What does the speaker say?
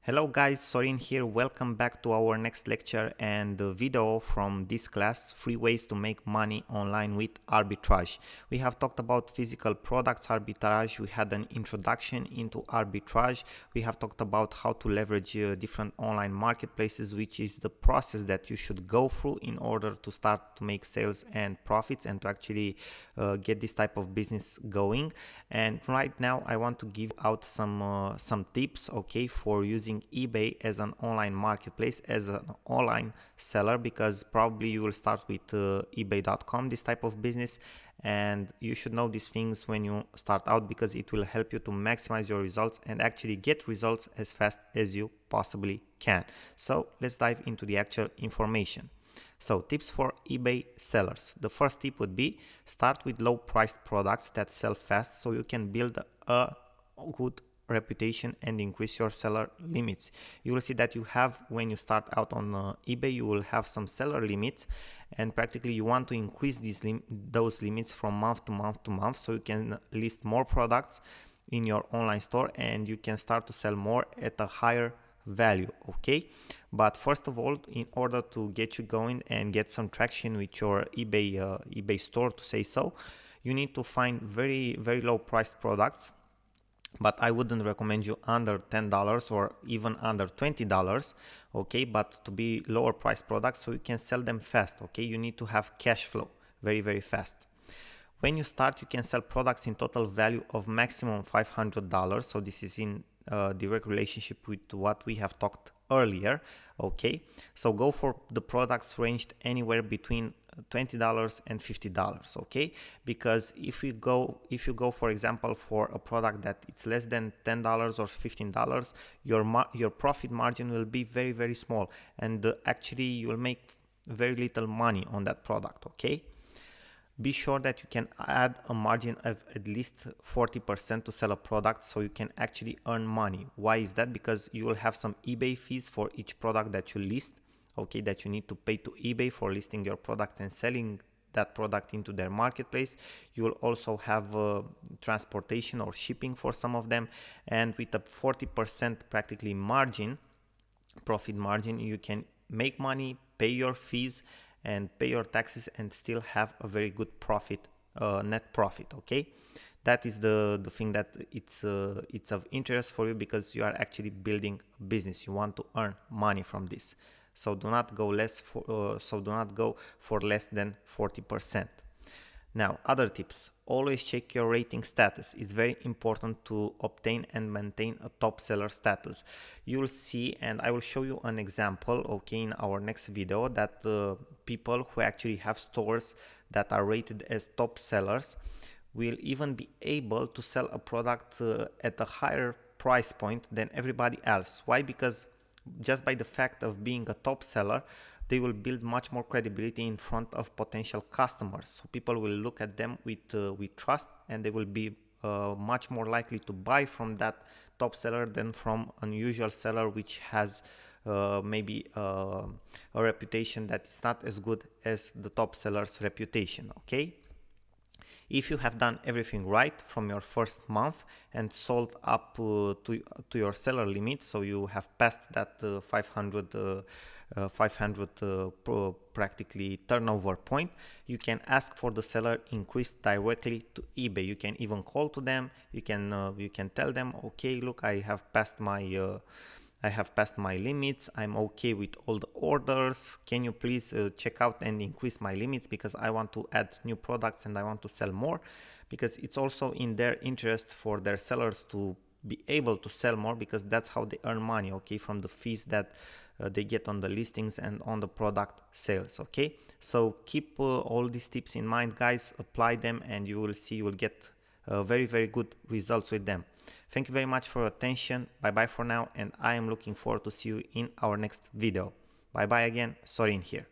Hello guys, Sorin here. Welcome back to our next lecture and the video from this class, 3 ways to make money online with arbitrage. We have talked about physical products arbitrage. We had an introduction into arbitrage. We have talked about how to leverage different online marketplaces, which is the process that you should go through in order to start to make sales and profits and to actually get this type of business going. And right now I want to give out some tips, okay, for using eBay as an online marketplace, as an online seller, because probably you will start with ebay.com, this type of business, and you should know these things when you start out because it will help you to maximize your results and actually get results as fast as you possibly can. So let's dive into the actual information. So tips for eBay sellers. The first tip would be start with low priced products that sell fast so you can build a good reputation and increase your seller limits. You will see that you have, when you start out on eBay, you will have some seller limits, and practically you want to increase those limits from month to month to month so you can list more products in your online store and you can start to sell more at a higher value. Okay, but first of all, in order to get you going and get some traction with your eBay store, to say so, you need to find very low priced products, but I wouldn't recommend you under $10 or even under $20, okay, but to be lower priced products so you can sell them fast. Okay, you need to have cash flow very fast. When you start, you can sell products in total value of maximum $500. So this is in direct relationship with what we have talked earlier. Okay, so go for the products ranged anywhere between $20 and $50. Okay, because if you go for example for a product that it's less than $10 or $15, your profit margin will be very small, and actually you will make very little money on that product. Okay, be sure that you can add a margin of at least 40% to sell a product so you can actually earn money. Why is that? Because you will have some eBay fees for each product that you list, okay, that you need to pay to eBay for listing your product and selling that product into their marketplace. You will also have transportation or shipping for some of them, and with a 40% practically profit margin, you can make money, pay your fees and pay your taxes and still have a very good profit, net profit. Okay, that is the thing that it's of interest for you, because you are actually building a business. You want to earn money from this, so do not go for less than 40%. Now, other tips: always check your rating status. It's very important to obtain and maintain a top seller status. You will see, and I will show you an example, okay, in our next video, that people who actually have stores that are rated as top sellers will even be able to sell a product at a higher price point than everybody else. Why? Because just by the fact of being a top seller, they will build much more credibility in front of potential customers. So people will look at them with trust, and they will be much more likely to buy from that top seller than from an usual seller which has maybe a reputation that is not as good as the top seller's reputation. Okay, if you have done everything right from your first month and sold up to your seller limit, so you have passed that 500 practically turnover point, you can ask for the seller increase directly to eBay. You can even call to them. You can tell them, okay, look, I have passed my limits. I'm okay with all the orders. Can you please check out and increase my limits, because I want to add new products and I want to sell more, because it's also in their interest for their sellers to be able to sell more, because that's how they earn money, okay, from the fees that they get on the listings and on the product sales. Okay, so keep all these tips in mind, guys, apply them, and you will see you will get very good results with them. Thank you very much for your attention. Bye bye for now, and I am looking forward to see you in our next video. Bye bye again. Sorin here.